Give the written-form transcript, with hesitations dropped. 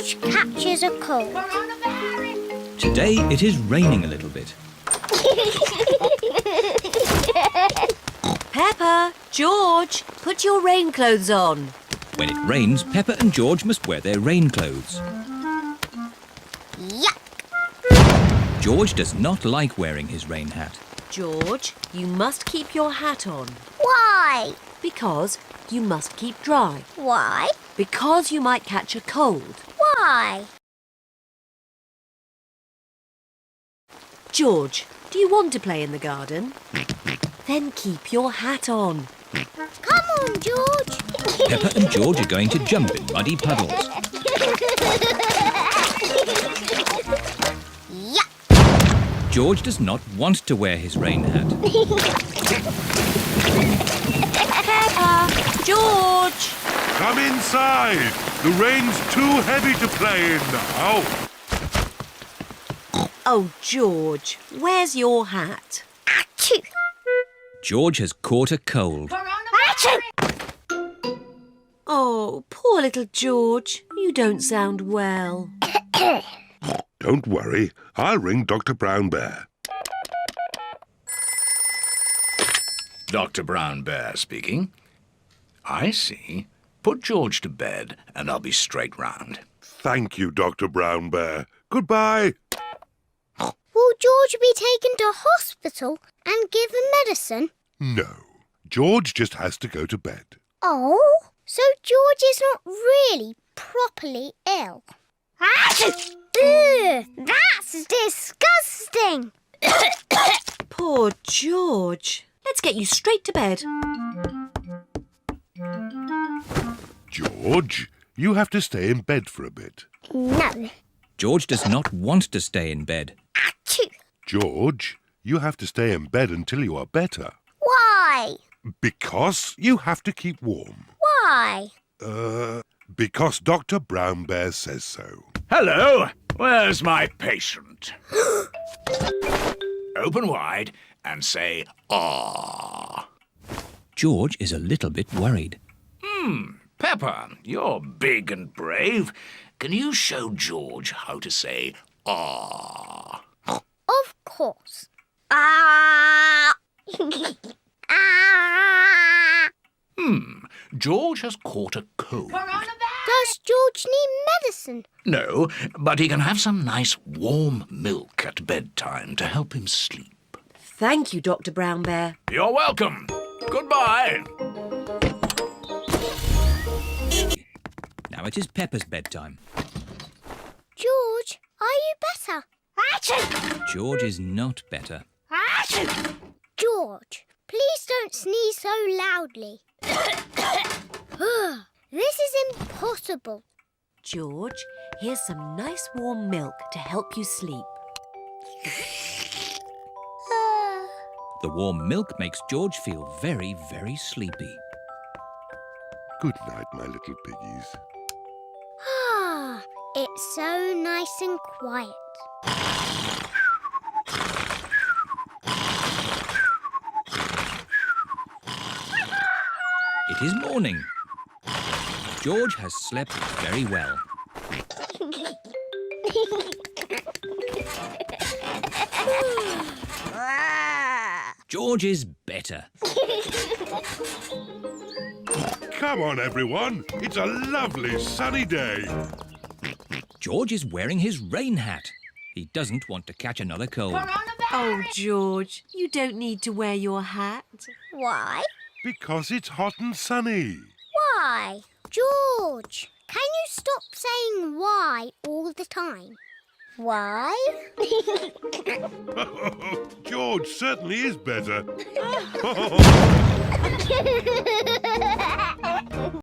George catches a cold. Today it is raining a little bit. Peppa, George, put your rain clothes on. When it rains, Peppa and George must wear their rain clothes. Yuck! George does not like wearing his rain hat. George, you must keep your hat on. Why? Because you must keep dry. Why? Because you might catch a cold. Why? George, do you want to play in the garden? Then keep your hat on. Come on, George. Peppa and George are going to jump in muddy puddles. Yuck! George does not want to wear his rain hat. Peppa, George! Come inside. The rain's too heavy to play in now. Oh, George, where's your hat? Achoo! George has caught a cold. Achoo! Oh, poor little George. You don't sound well. Don't worry. I'll ring Dr. Brown Bear. Dr. Brown Bear speaking. I see. Put George to bed and I'll be straight round. Thank you, Dr. Brown Bear. Goodbye. Will George be taken to hospital and given medicine? No. George just has to go to bed. Oh, so George is not really properly ill. Achoo! Ugh, that's disgusting. Poor George. Let's get you straight to bed. George, you have to stay in bed for a bit. No. George does not want to stay in bed. Achoo! George, you have to stay in bed until you are better. Why? Because you have to keep warm. Why? Because Dr. Brown Bear says so. Hello, where's my patient? Open wide and say, "Ah." George is a little bit worried. Peppa, you're big and brave. Can you show George how to say, "Ah"? Of course. Ah! Ah! George has caught a cold. Does George need medicine? No, but he can have some nice warm milk at bedtime to help him sleep. Thank you, Dr. Brown Bear. You're welcome. Goodbye. Now it is Peppa's bedtime. George, are you better? Achoo! George is not better. Achoo! George, please don't sneeze so loudly. This is impossible. George, here's some nice warm milk to help you sleep. The warm milk makes George feel very, very sleepy. Good night, my little piggies. Ah, it's so nice and quiet. It is morning. George has slept very well. George is better. Come on, everyone. It's a lovely sunny day. George is wearing his rain hat. He doesn't want to catch another cold. Oh, George, you don't need to wear your hat. Why? Because it's hot and sunny. Why? George, can you stop saying why all the time? Why? George certainly is better.